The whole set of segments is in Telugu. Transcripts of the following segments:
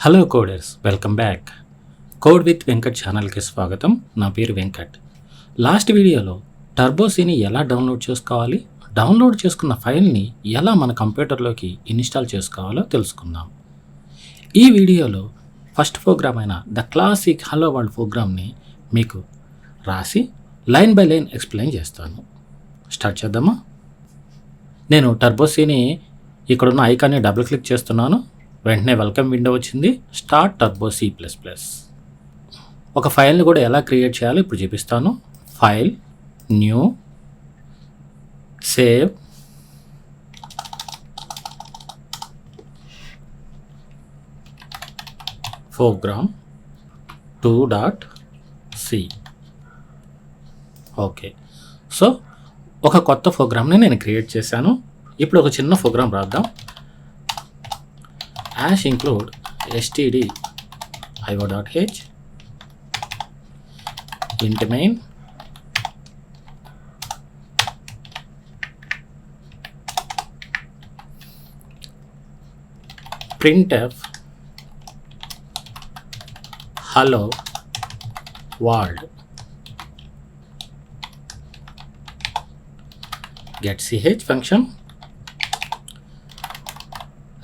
Hello coders, welcome back. Code with Venkat ఛానల్కి స్వాగతం. నా పేరు వెంకట్. లాస్ట్ వీడియోలో టర్బోసీని ఎలా డౌన్లోడ్ చేసుకోవాలి, డౌన్లోడ్ చేసుకున్న ఫైల్ని ఎలా మన కంప్యూటర్లోకి ఇన్స్టాల్ చేసుకోవాలో తెలుసుకుందాం. ఈ వీడియోలో ఫస్ట్ ప్రోగ్రామ్ అయిన ద క్లాసిక్ హలో వరల్డ్ ప్రోగ్రామ్ని మీకు రాసి లైన్ బై లైన్ ఎక్స్ప్లెయిన్ చేస్తాను. స్టార్ట్ చేద్దామా? నేను టర్బోసీని ఇక్కడున్న ఐకాన్ని డబుల్ క్లిక్ చేస్తున్నాను. వెంటనే వెల్కమ్ విండో వచ్చింది. Start turbo C++. ఒక ఫైల్ని కూడా ఎలా క్రియేట్ చేయాలో ఇప్పుడు చూపిస్తాను. File, new, save, program 2.c. Okay, so ఒక కొత్త ప్రోగ్రామ్ని నేను క్రియేట్ చేశాను. ఇప్పుడు ఒక చిన్న ప్రోగ్రామ్ రాద్దాం. include stdio.h int main printf hello world get ch function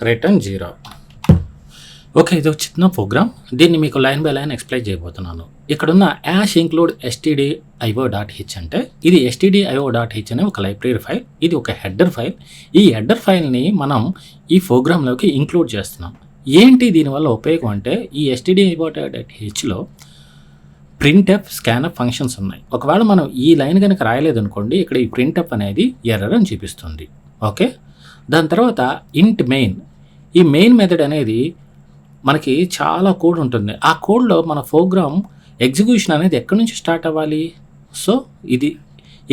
return 0. Okay, ఇది ఒక చిన్న ప్రోగ్రామ్. దీన్ని మీకు లైన్ బై లైన్ ఎక్స్ప్లెయిన్ చేయబోతున్నాను. ఇక్కడున్న include stdio.h అంటే ఇది stdio.h అనే ఒక లైబ్రరీ ఫైల్. ఇది ఒక హెడర్ ఫైల్. ఈ హెడర్ ఫైల్ని మనం ఈ ప్రోగ్రాంలోకి ఇంక్లూడ్ చేస్తున్నాం. ఏంటి దీనివల్ల ఉపయోగం అంటే, ఈ stdio.hలో ప్రింట్ఎఫ్, స్కాన్ఎఫ్ ఫంక్షన్స్ ఉన్నాయి. ఒకవేళ మనం ఈ లైన్ కనుక రాయలేదనుకోండి, ఇక్కడ ఈ ప్రింట్ఎఫ్ అనేది ఎర్రర్ అని చూపిస్తుంది. ఓకే, దాని తర్వాత ఇంట్ మెయిన్. ఈ మెయిన్ మెథడ్ అనేది మనకి చాలా కోడ్ ఉంటుంది. ఆ కోడ్లో మన ప్రోగ్రామ్ ఎగ్జిక్యూషన్ అనేది ఎక్కడి నుంచి స్టార్ట్ అవ్వాలి. సో ఇది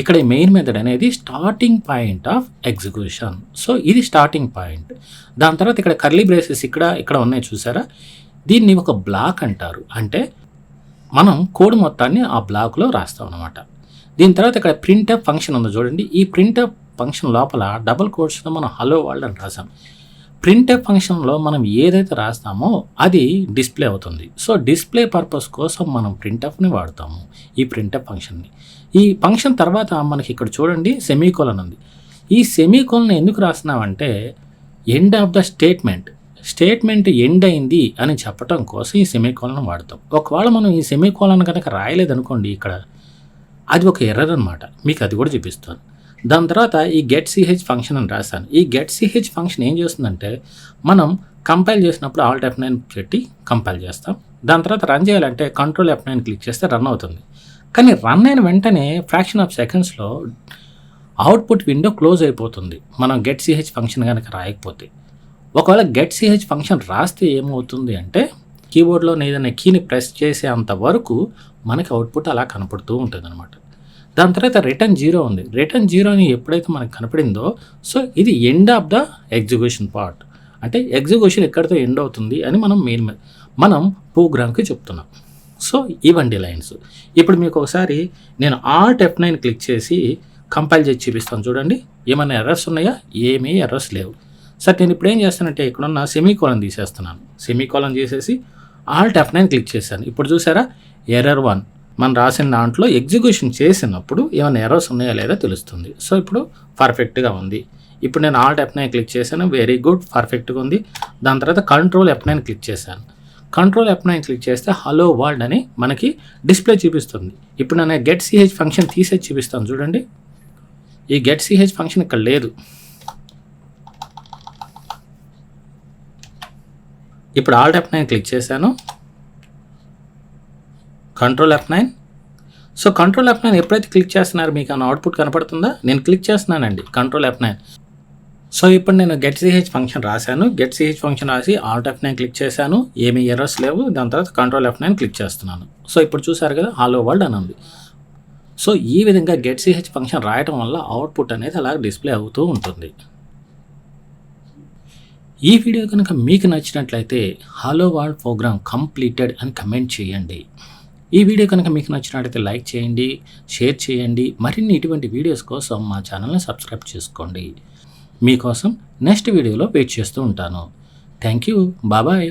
ఇక్కడ మెయిన్ మెథడ్ అనేది starting point of execution. So ఇది స్టార్టింగ్ పాయింట్. దాని తర్వాత ఇక్కడ కర్లీ బ్రేసెస్ ఇక్కడ ఉన్నాయి చూసారా, దీన్ని ఒక బ్లాక్ అంటారు. అంటే మనం కోడ్ మొత్తాన్ని ఆ బ్లాక్లో రాస్తాం అనమాట. దీని తర్వాత ఇక్కడ ప్రింట్ఎఫ్ ఫంక్షన్ ఉంది చూడండి. ఈ ప్రింట్ఎఫ్ ఫంక్షన్ లోపల డబుల్ కోట్స్తో మనం హలో వరల్డ్ అని రాసాం. ప్రింట్ఎఫ్ ఫంక్షన్లో మనం ఏదైతే రాస్తామో అది డిస్ప్లే అవుతుంది. సో డిస్ప్లే పర్పస్ కోసం మనం ప్రింట్ఎఫ్ని వాడతాము, ఈ ప్రింట్ఎఫ్ ఫంక్షన్ని. ఈ ఫంక్షన్ తర్వాత మనకి ఇక్కడ చూడండి సెమీకోలన్ ఉంది. ఈ సెమీకోలన్ ఎందుకు రాస్తున్నామంటే end of the statement end అయింది అని చెప్పడం కోసం ఈ సెమీకోలన్ వాడతాం. ఒకవేళ మనం ఈ సెమీకోలన్ కనుక రాయలేదనుకోండి, ఇక్కడ అది ఒక ఎర్రర్ అనమాట. మీకు అది కూడా చూపిస్తాను. దాని తర్వాత ఈ గెట్ ch ఫంక్షన్ అని రాశాను. ఈ గెట్ ch ఫంక్షన్ ఏం చేస్తుందంటే, మనం కంపైల్ చేసినప్పుడు Alt F9 పెట్టి కంపైల్ చేస్తాం. దాని తర్వాత రన్ చేయాలంటే Ctrl F9 క్లిక్ చేస్తే రన్ అవుతుంది. కానీ రన్ అయిన వెంటనే ఫ్రాక్షన్ ఆఫ్ సెకండ్స్లో అవుట్పుట్ విండో క్లోజ్ అయిపోతుంది మనం గెట్ ch ఫంక్షన్ కనుక రాయకపోతే. ఒకవేళ గెట్ ch ఫంక్షన్ రాస్తే ఏమవుతుంది అంటే, కీబోర్డ్లో ఏదైనా కీని ప్రెస్ చేసే అంతవరకు మనకి అవుట్పుట్ అలా కనపడుతూ ఉంటుంది అనమాట. దాని తర్వాత రిటర్న్ 0 ఉంది. రిటర్న్ 0 ఎప్పుడైతే మనకు కనపడిందో, సో ఇది end of the execution part. అంటే ఎగ్జిక్యూషన్ ఎక్కడితో ఎండ్ అవుతుంది అని మనం ప్రోగ్రామ్కి చెప్తున్నాం. సో ఇవండి లైన్స్. ఇప్పుడు మీకు ఒకసారి నేను Alt F9 క్లిక్ చేసి కంపైల్ చేసి చూపిస్తాను చూడండి. ఏమైనా ఎర్రర్స్ ఉన్నాయా? ఏమీ ఎర్రర్స్ లేవు. సరే, నేను ఇప్పుడు ఏం చేస్తానంటే ఇక్కడున్న సెమీకోలన్ తీసేస్తున్నాను. సెమీకోలన్ చేసేసి Alt F9 క్లిక్ చేశాను. ఇప్పుడు చూసారా, ఎర్రర్ 1 మనం రాసిన దాంట్లో ఎగ్జిక్యూషన్ చేసినప్పుడు ఏమైనా ఎర్రర్స్ ఉన్నాయా లేదా తెలుస్తుంది. సో ఇప్పుడు పర్ఫెక్ట్గా ఉంది. ఇప్పుడు నేను Alt F9 క్లిక్ చేశాను. వెరీ గుడ్, పర్ఫెక్ట్గా ఉంది. దాని తర్వాత Ctrl F9 క్లిక్ చేశాను. Ctrl F9 క్లిక్ చేస్తే హలో వరల్డ్ అని మనకి డిస్ప్లే చూపిస్తుంది. ఇప్పుడు నేను గెట్ ch ఫంక్షన్ తీసేసి చూపిస్తాను చూడండి. ఈ గెట్ ch ఫంక్షన్ ఇక్కడ లేదు. ఇప్పుడు Alt F9 క్లిక్ చేశాను. Ctrl F9. So Ctrl F9 ఎప్పుడైతే క్లిక్ చేస్తున్నారు మీకు అన్న అవుట్పుట్ కనపడుతుందా? నేను క్లిక్ చేస్తున్నానండి Ctrl F9. సో ఇప్పుడు నేను గెట్ ch ఫంక్షన్ రాశాను. గెట్ ch ఫంక్షన్ రాసి Alt F9 క్లిక్ చేశాను. ఏమీ ఎర్రర్స్ లేవు. దాని తర్వాత Ctrl F9 క్లిక్ చేస్తున్నాను. సో ఇప్పుడు చూసారు కదా, హలో వరల్డ్ అని ఉంది. సో ఈ విధంగా గెట్ ch ఫంక్షన్ రాయటం వల్ల అవుట్పుట్ అనేది అలా డిస్ప్లే అవుతూ ఉంటుంది. ఈ వీడియో కనుక మీకు నచ్చినట్లయితే హలో వరల్డ్ ప్రోగ్రామ్ కంప్లీటెడ్ అని కమెంట్ చేయండి. ఈ వీడియో కనుక మీకు నచ్చినట్లయితే లైక్ చేయండి, షేర్ చేయండి. మరిన్ని ఇటువంటి వీడియోస్ కోసం మా ఛానల్ని సబ్స్క్రైబ్ చేసుకోండి. మీకోసం నెక్స్ట్ వీడియోలో వెయిట్ చేస్తూ ఉంటాను. Thank you, bye.